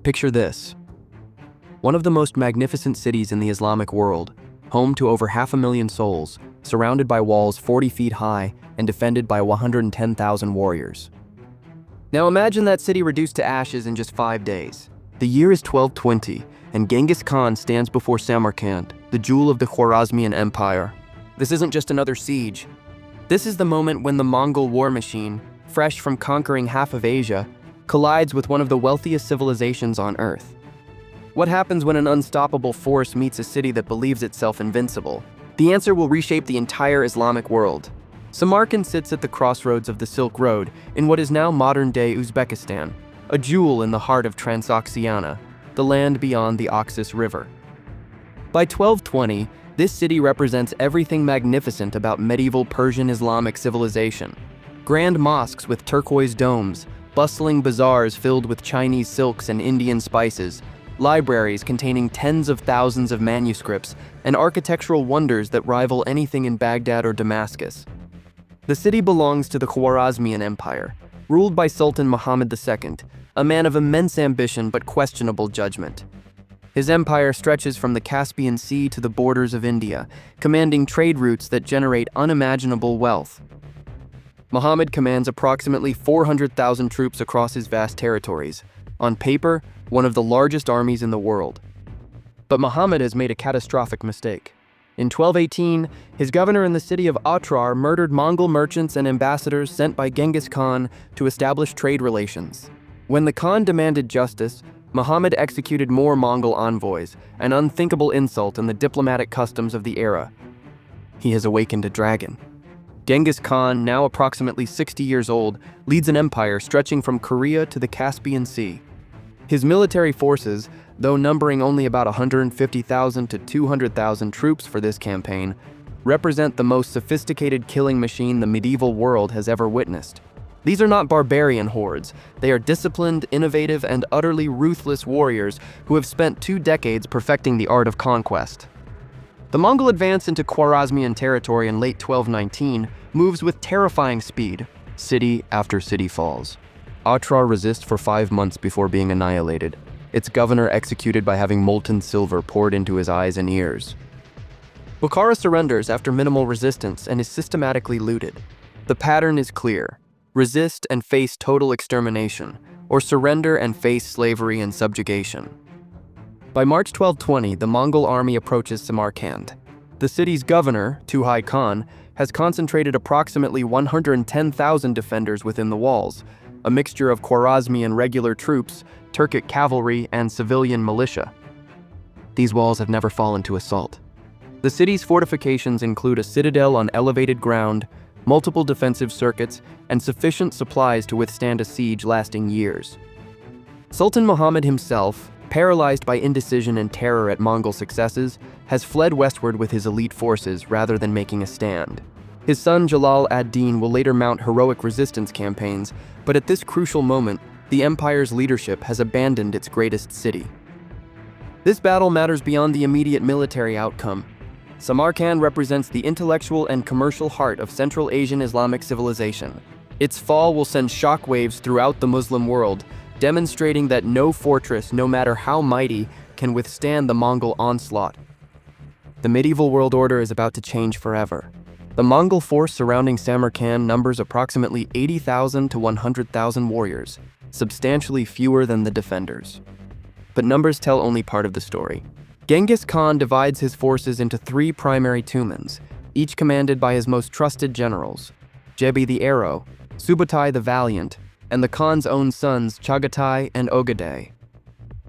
Picture this. One of the most magnificent cities in the Islamic world, home to over 500,000 souls, surrounded by walls 40 feet high and defended by 110,000 warriors. Now imagine that city reduced to ashes in just 5 days. The year is 1220, and Genghis Khan stands before Samarkand, the jewel of the Khwarezmian Empire. This isn't just another siege. This is the moment when the Mongol war machine, fresh from conquering half of Asia, collides with one of the wealthiest civilizations on Earth. What happens when an unstoppable force meets a city that believes itself invincible? The answer will reshape the entire Islamic world. Samarkand sits at the crossroads of the Silk Road in what is now modern-day Uzbekistan, a jewel in the heart of Transoxiana, the land beyond the Oxus River. By 1220, this city represents everything magnificent about medieval Persian Islamic civilization. Grand mosques with turquoise domes, bustling bazaars filled with Chinese silks and Indian spices, libraries containing tens of thousands of manuscripts, and architectural wonders that rival anything in Baghdad or Damascus. The city belongs to the Khwarezmian Empire, ruled by Sultan Muhammad II, a man of immense ambition but questionable judgment. His empire stretches from the Caspian Sea to the borders of India, commanding trade routes that generate unimaginable wealth. Muhammad commands approximately 400,000 troops across his vast territories. On paper, one of the largest armies in the world. But Muhammad has made a catastrophic mistake. In 1218, his governor in the city of Otrar murdered Mongol merchants and ambassadors sent by Genghis Khan to establish trade relations. When the Khan demanded justice, Muhammad executed more Mongol envoys, an unthinkable insult in the diplomatic customs of the era. He has awakened a dragon. Genghis Khan, now approximately 60 years old, leads an empire stretching from Korea to the Caspian Sea. His military forces, though numbering only about 150,000 to 200,000 troops for this campaign, represent the most sophisticated killing machine the medieval world has ever witnessed. These are not barbarian hordes. They are disciplined, innovative, and utterly ruthless warriors who have spent 2 decades perfecting the art of conquest. The Mongol advance into Khwarezmian territory in late 1219 moves with terrifying speed. City after city falls. Otrar resists for 5 months before being annihilated, its governor executed by having molten silver poured into his eyes and ears. Bukhara surrenders after minimal resistance and is systematically looted. The pattern is clear: resist and face total extermination, or surrender and face slavery and subjugation. By March 1220, the Mongol army approaches Samarkand. The city's governor, Tughai Khan, has concentrated approximately 110,000 defenders within the walls, a mixture of Khwarezmian regular troops, Turkic cavalry, and civilian militia. These walls have never fallen to assault. The city's fortifications include a citadel on elevated ground, multiple defensive circuits, and sufficient supplies to withstand a siege lasting years. Sultan Muhammad himself, paralyzed by indecision and terror at Mongol successes, has fled westward with his elite forces rather than making a stand. His son Jalal ad-Din will later mount heroic resistance campaigns, but at this crucial moment, the empire's leadership has abandoned its greatest city. This battle matters beyond the immediate military outcome. Samarkand represents the intellectual and commercial heart of Central Asian Islamic civilization. Its fall will send shockwaves throughout the Muslim world, demonstrating that no fortress, no matter how mighty, can withstand the Mongol onslaught. The medieval world order is about to change forever. The Mongol force surrounding Samarkand numbers approximately 80,000 to 100,000 warriors, substantially fewer than the defenders. But numbers tell only part of the story. Genghis Khan divides his forces into 3 primary tumans, each commanded by his most trusted generals, Jebi the Arrow, Subutai the Valiant, and the Khan's own sons Chagatai and Ogadai.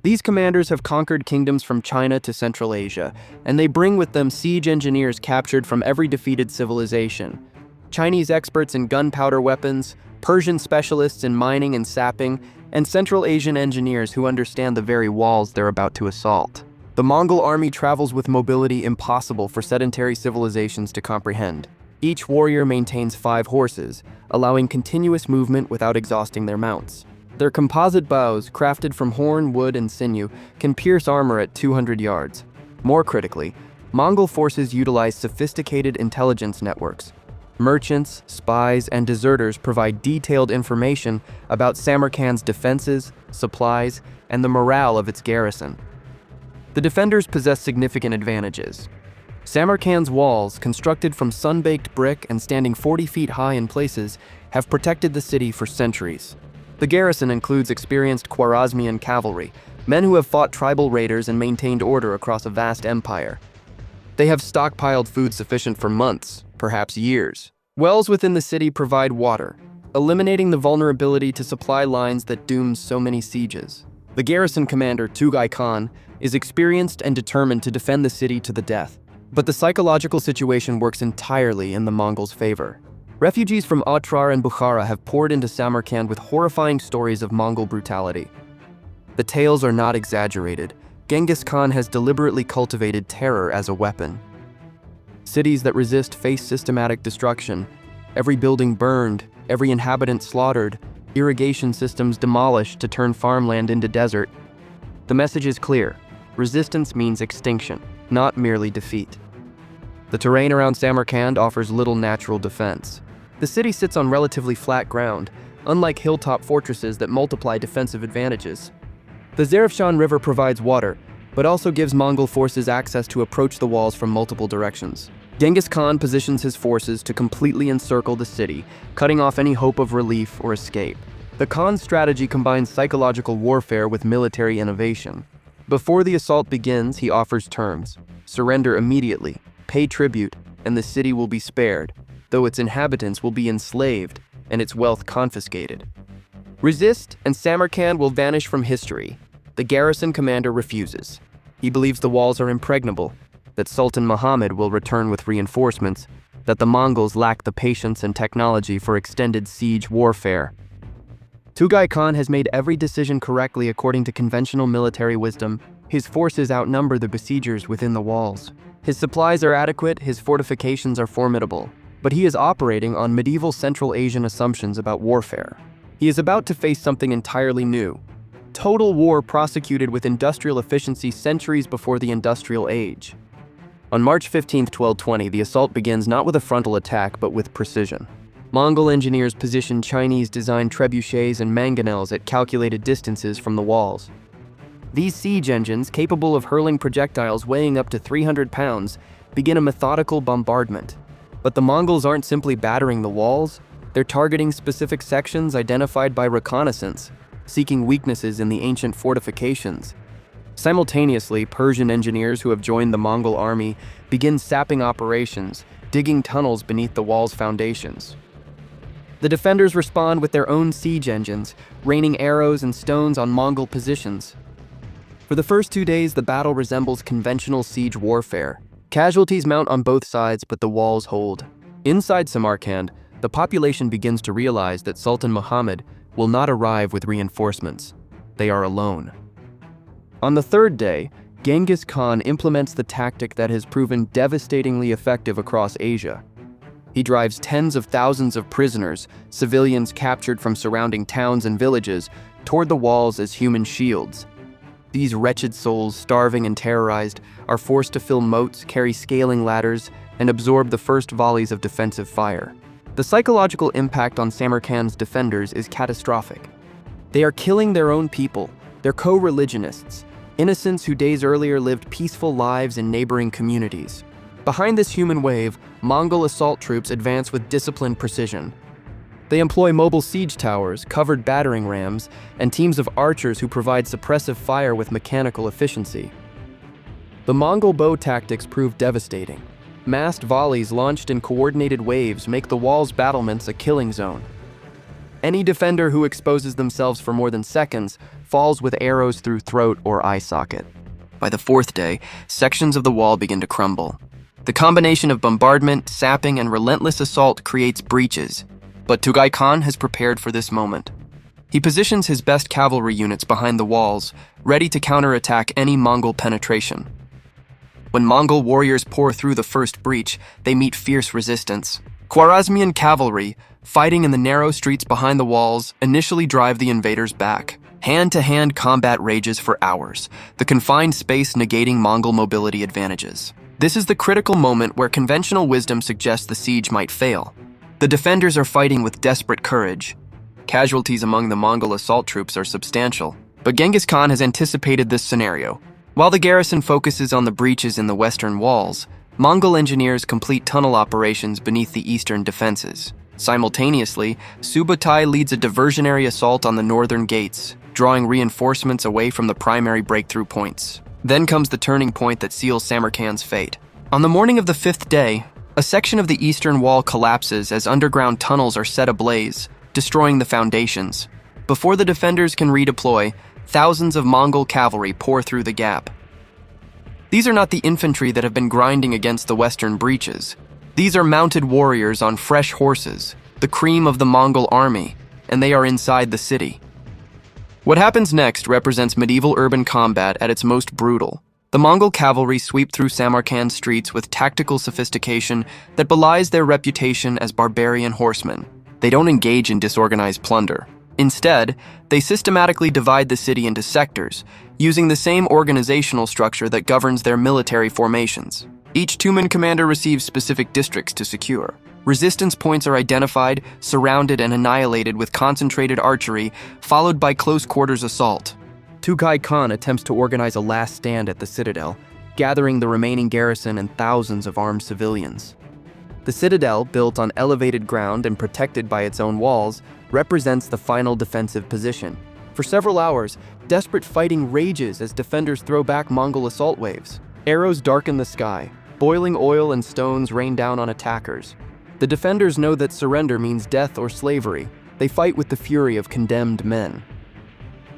These commanders have conquered kingdoms from China to Central Asia, and they bring with them siege engineers captured from every defeated civilization, Chinese experts in gunpowder weapons, Persian specialists in mining and sapping, and Central Asian engineers who understand the very walls they're about to assault. The Mongol army travels with mobility impossible for sedentary civilizations to comprehend. Each warrior maintains 5 horses, allowing continuous movement without exhausting their mounts. Their composite bows, crafted from horn, wood, and sinew, can pierce armor at 200 yards. More critically, Mongol forces utilize sophisticated intelligence networks. Merchants, spies, and deserters provide detailed information about Samarkand's defenses, supplies, and the morale of its garrison. The defenders possess significant advantages. Samarkand's walls, constructed from sun-baked brick and standing 40 feet high in places, have protected the city for centuries. The garrison includes experienced Khwarezmian cavalry, men who have fought tribal raiders and maintained order across a vast empire. They have stockpiled food sufficient for months, perhaps years. Wells within the city provide water, eliminating the vulnerability to supply lines that dooms so many sieges. The garrison commander, Genghis Khan, is experienced and determined to defend the city to the death. But the psychological situation works entirely in the Mongols' favor. Refugees from Otrar and Bukhara have poured into Samarkand with horrifying stories of Mongol brutality. The tales are not exaggerated. Genghis Khan has deliberately cultivated terror as a weapon. Cities that resist face systematic destruction. Every building burned, every inhabitant slaughtered, irrigation systems demolished to turn farmland into desert. The message is clear. Resistance means extinction, not merely defeat. The terrain around Samarkand offers little natural defense. The city sits on relatively flat ground, unlike hilltop fortresses that multiply defensive advantages. The Zarafshan River provides water, but also gives Mongol forces access to approach the walls from multiple directions. Genghis Khan positions his forces to completely encircle the city, cutting off any hope of relief or escape. The Khan's strategy combines psychological warfare with military innovation. Before the assault begins, he offers terms: surrender immediately, pay tribute, and the city will be spared, though its inhabitants will be enslaved and its wealth confiscated. Resist, and Samarkand will vanish from history. The garrison commander refuses. He believes the walls are impregnable, that Sultan Muhammad will return with reinforcements, that the Mongols lack the patience and technology for extended siege warfare. Genghis Khan has made every decision correctly according to conventional military wisdom. His forces outnumber the besiegers within the walls. His supplies are adequate, his fortifications are formidable, but he is operating on medieval Central Asian assumptions about warfare. He is about to face something entirely new. Total war prosecuted with industrial efficiency centuries before the Industrial Age. On March 15, 1220, the assault begins not with a frontal attack, but with precision. Mongol engineers position Chinese-designed trebuchets and mangonels at calculated distances from the walls. These siege engines, capable of hurling projectiles weighing up to 300 pounds, begin a methodical bombardment. But the Mongols aren't simply battering the walls, they're targeting specific sections identified by reconnaissance, seeking weaknesses in the ancient fortifications. Simultaneously, Persian engineers who have joined the Mongol army begin sapping operations, digging tunnels beneath the wall's foundations. The defenders respond with their own siege engines, raining arrows and stones on Mongol positions. For the first 2 days, the battle resembles conventional siege warfare. Casualties mount on both sides, but the walls hold. Inside Samarkand, the population begins to realize that Sultan Muhammad will not arrive with reinforcements. They are alone. On the third day, Genghis Khan implements the tactic that has proven devastatingly effective across Asia. He drives tens of thousands of prisoners, civilians captured from surrounding towns and villages, toward the walls as human shields. These wretched souls, starving and terrorized, are forced to fill moats, carry scaling ladders, and absorb the first volleys of defensive fire. The psychological impact on Samarkand's defenders is catastrophic. They are killing their own people, their co-religionists, innocents who days earlier lived peaceful lives in neighboring communities. Behind this human wave, Mongol assault troops advance with disciplined precision. They employ mobile siege towers, covered battering rams, and teams of archers who provide suppressive fire with mechanical efficiency. The Mongol bow tactics prove devastating. Massed volleys launched in coordinated waves make the wall's battlements a killing zone. Any defender who exposes themselves for more than seconds falls with arrows through throat or eye socket. By the fourth day, sections of the wall begin to crumble. The combination of bombardment, sapping, and relentless assault creates breaches. But Genghis Khan has prepared for this moment. He positions his best cavalry units behind the walls, ready to counterattack any Mongol penetration. When Mongol warriors pour through the first breach, they meet fierce resistance. Khwarezmian cavalry, fighting in the narrow streets behind the walls, initially drive the invaders back. Hand-to-hand combat rages for hours, the confined space negating Mongol mobility advantages. This is the critical moment where conventional wisdom suggests the siege might fail. The defenders are fighting with desperate courage. Casualties among the Mongol assault troops are substantial, but Genghis Khan has anticipated this scenario. While the garrison focuses on the breaches in the western walls, Mongol engineers complete tunnel operations beneath the eastern defenses. Simultaneously, Subutai leads a diversionary assault on the northern gates, drawing reinforcements away from the primary breakthrough points. Then comes the turning point that seals Samarkand's fate. On the morning of the fifth day, a section of the eastern wall collapses as underground tunnels are set ablaze, destroying the foundations. Before the defenders can redeploy, thousands of Mongol cavalry pour through the gap. These are not the infantry that have been grinding against the western breaches. These are mounted warriors on fresh horses, the cream of the Mongol army, and they are inside the city. What happens next represents medieval urban combat at its most brutal. The Mongol cavalry sweep through Samarkand streets with tactical sophistication that belies their reputation as barbarian horsemen. They don't engage in disorganized plunder. Instead, they systematically divide the city into sectors, using the same organizational structure that governs their military formations. Each two-man commander receives specific districts to secure. Resistance points are identified, surrounded, and annihilated with concentrated archery, followed by close-quarters assault. Genghis Khan attempts to organize a last stand at the citadel, gathering the remaining garrison and thousands of armed civilians. The citadel, built on elevated ground and protected by its own walls, represents the final defensive position. For several hours, desperate fighting rages as defenders throw back Mongol assault waves. Arrows darken the sky. Boiling oil and stones rain down on attackers. The defenders know that surrender means death or slavery. They fight with the fury of condemned men.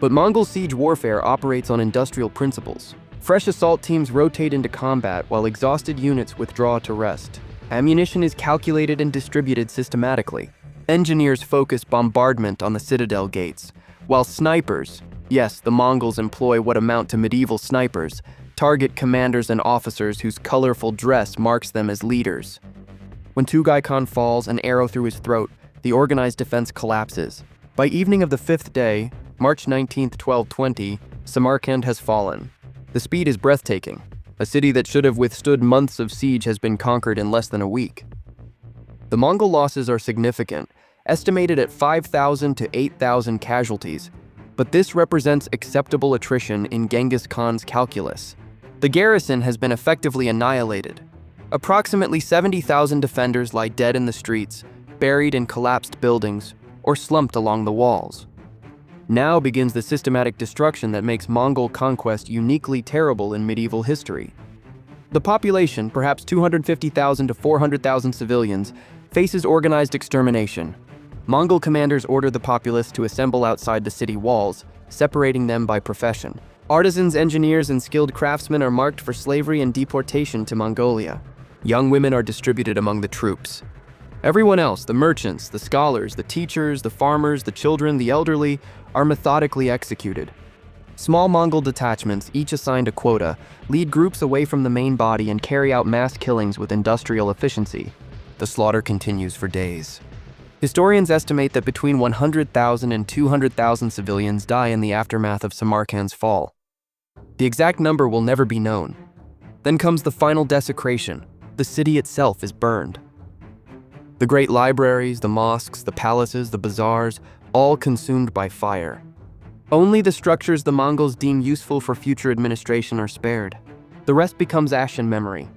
But Mongol siege warfare operates on industrial principles. Fresh assault teams rotate into combat while exhausted units withdraw to rest. Ammunition is calculated and distributed systematically. Engineers focus bombardment on the citadel gates, while snipers, yes, the Mongols employ what amount to medieval snipers, target commanders and officers whose colorful dress marks them as leaders. When Genghis Khan falls, an arrow through his throat, the organized defense collapses. By evening of the fifth day, March 19, 1220, Samarkand has fallen. The speed is breathtaking. A city that should have withstood months of siege has been conquered in less than a week. The Mongol losses are significant, estimated at 5,000 to 8,000 casualties, but this represents acceptable attrition in Genghis Khan's calculus. The garrison has been effectively annihilated. Approximately 70,000 defenders lie dead in the streets, buried in collapsed buildings, or slumped along the walls. Now begins the systematic destruction that makes Mongol conquest uniquely terrible in medieval history. The population, perhaps 250,000 to 400,000 civilians, faces organized extermination. Mongol commanders order the populace to assemble outside the city walls, separating them by profession. Artisans, engineers, and skilled craftsmen are marked for slavery and deportation to Mongolia. Young women are distributed among the troops. Everyone else, the merchants, the scholars, the teachers, the farmers, the children, the elderly, are methodically executed. Small Mongol detachments, each assigned a quota, lead groups away from the main body and carry out mass killings with industrial efficiency. The slaughter continues for days. Historians estimate that between 100,000 and 200,000 civilians die in the aftermath of Samarkand's fall. The exact number will never be known. Then comes the final desecration. The city itself is burned. The great libraries, the mosques, the palaces, the bazaars, all consumed by fire. Only the structures the Mongols deem useful for future administration are spared. The rest becomes ashen memory.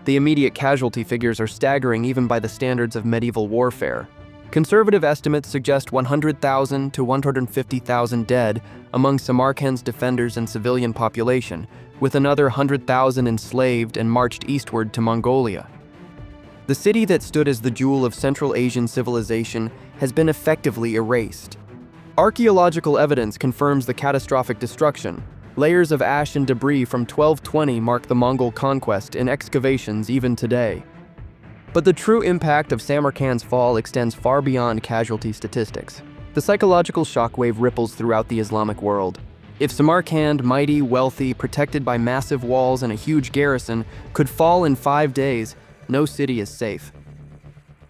The immediate casualty figures are staggering even by the standards of medieval warfare. Conservative estimates suggest 100,000 to 150,000 dead among Samarkand's defenders and civilian population, with another 100,000 enslaved and marched eastward to Mongolia. The city that stood as the jewel of Central Asian civilization has been effectively erased. Archaeological evidence confirms the catastrophic destruction. Layers of ash and debris from 1220 mark the Mongol conquest in excavations even today. But the true impact of Samarkand's fall extends far beyond casualty statistics. The psychological shockwave ripples throughout the Islamic world. If Samarkand, mighty, wealthy, protected by massive walls and a huge garrison, could fall in 5 days, no city is safe.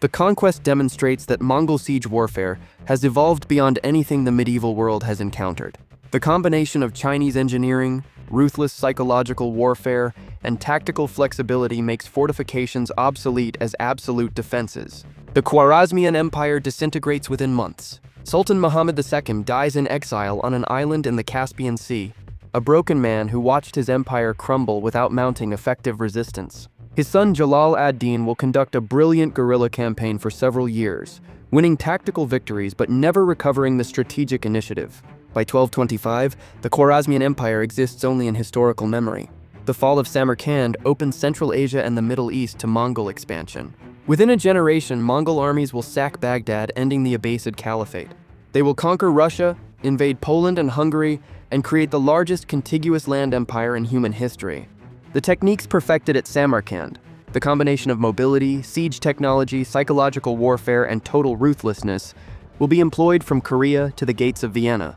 The conquest demonstrates that Mongol siege warfare has evolved beyond anything the medieval world has encountered. The combination of Chinese engineering, ruthless psychological warfare, and tactical flexibility makes fortifications obsolete as absolute defenses. The Khwarezmian Empire disintegrates within months. Sultan Muhammad II dies in exile on an island in the Caspian Sea, a broken man who watched his empire crumble without mounting effective resistance. His son Jalal ad-Din will conduct a brilliant guerrilla campaign for several years, winning tactical victories but never recovering the strategic initiative. By 1225, the Khwarezmian Empire exists only in historical memory. The fall of Samarkand opened Central Asia and the Middle East to Mongol expansion. Within a generation, Mongol armies will sack Baghdad, ending the Abbasid Caliphate. They will conquer Russia, invade Poland and Hungary, and create the largest contiguous land empire in human history. The techniques perfected at Samarkand, the combination of mobility, siege technology, psychological warfare, and total ruthlessness, will be employed from Korea to the gates of Vienna.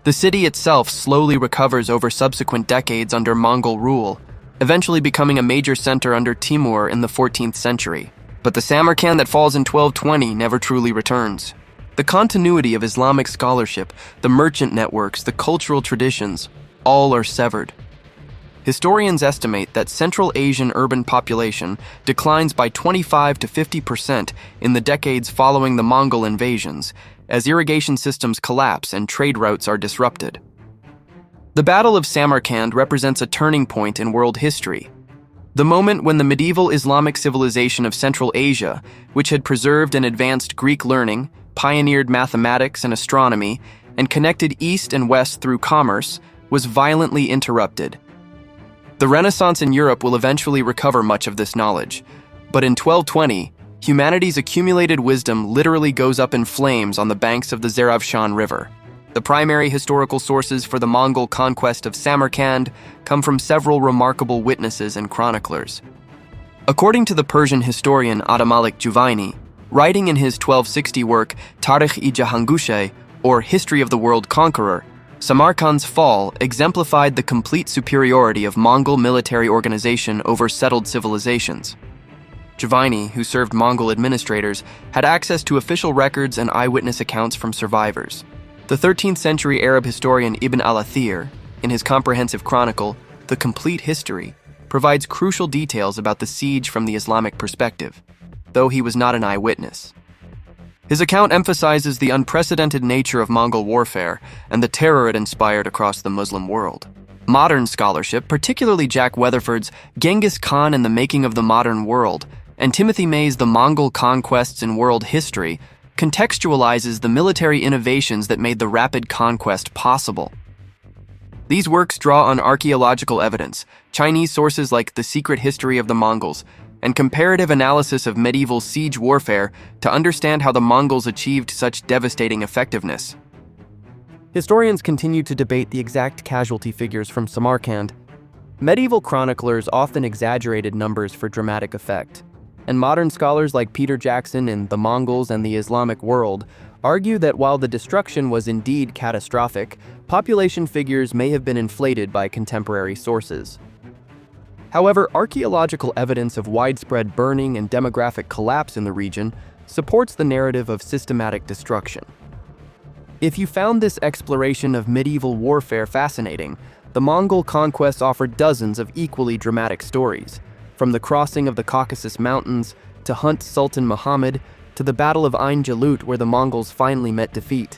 The city itself slowly recovers over subsequent decades under Mongol rule, eventually becoming a major center under Timur in the 14th century. But the Samarkand that falls in 1220 never truly returns. The continuity of Islamic scholarship, the merchant networks, the cultural traditions, all are severed. Historians estimate that Central Asian urban population declines by 25 to 50% in the decades following the Mongol invasions, as irrigation systems collapse and trade routes are disrupted. The Battle of Samarkand represents a turning point in world history, the moment when the medieval Islamic civilization of Central Asia, which had preserved and advanced Greek learning, pioneered mathematics and astronomy, and connected East and West through commerce, was violently interrupted. The Renaissance in Europe will eventually recover much of this knowledge, but in 1220, humanity's accumulated wisdom literally goes up in flames on the banks of the Zeravshan River. The primary historical sources for the Mongol conquest of Samarkand come from several remarkable witnesses and chroniclers. According to the Persian historian Abd-al-Malik Juvaini, writing in his 1260 work Tarikh-i-Jahangushe, or History of the World Conqueror, Samarkand's fall exemplified the complete superiority of Mongol military organization over settled civilizations. Juvaini, who served Mongol administrators, had access to official records and eyewitness accounts from survivors. The 13th century Arab historian Ibn al-Athir, in his comprehensive chronicle, The Complete History, provides crucial details about the siege from the Islamic perspective, though he was not an eyewitness. His account emphasizes the unprecedented nature of Mongol warfare and the terror it inspired across the Muslim world. Modern scholarship, particularly Jack Weatherford's Genghis Khan and the Making of the Modern World, and Timothy May's The Mongol Conquests in World History, contextualizes the military innovations that made the rapid conquest possible. These works draw on archaeological evidence, Chinese sources like The Secret History of the Mongols, and comparative analysis of medieval siege warfare to understand how the Mongols achieved such devastating effectiveness. Historians continue to debate the exact casualty figures from Samarkand. Medieval chroniclers often exaggerated numbers for dramatic effect, and modern scholars like Peter Jackson in The Mongols and the Islamic World argue that while the destruction was indeed catastrophic, population figures may have been inflated by contemporary sources. However, archaeological evidence of widespread burning and demographic collapse in the region supports the narrative of systematic destruction. If you found this exploration of medieval warfare fascinating, the Mongol conquest offered dozens of equally dramatic stories, from the crossing of the Caucasus Mountains to Hunt Sultan Muhammad to the Battle of Ain Jalut where the Mongols finally met defeat,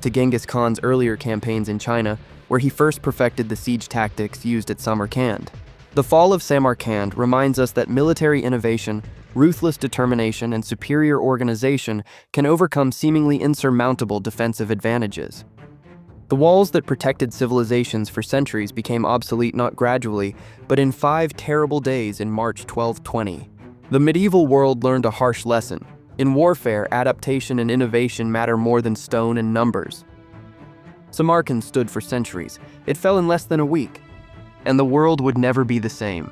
to Genghis Khan's earlier campaigns in China where he first perfected the siege tactics used at Samarkand. The fall of Samarkand reminds us that military innovation, ruthless determination, and superior organization can overcome seemingly insurmountable defensive advantages. The walls that protected civilizations for centuries became obsolete not gradually, but in 5 terrible days in March 1220. The medieval world learned a harsh lesson. In warfare, adaptation and innovation matter more than stone and numbers. Samarkand stood for centuries. It fell in less than a week, and the world would never be the same.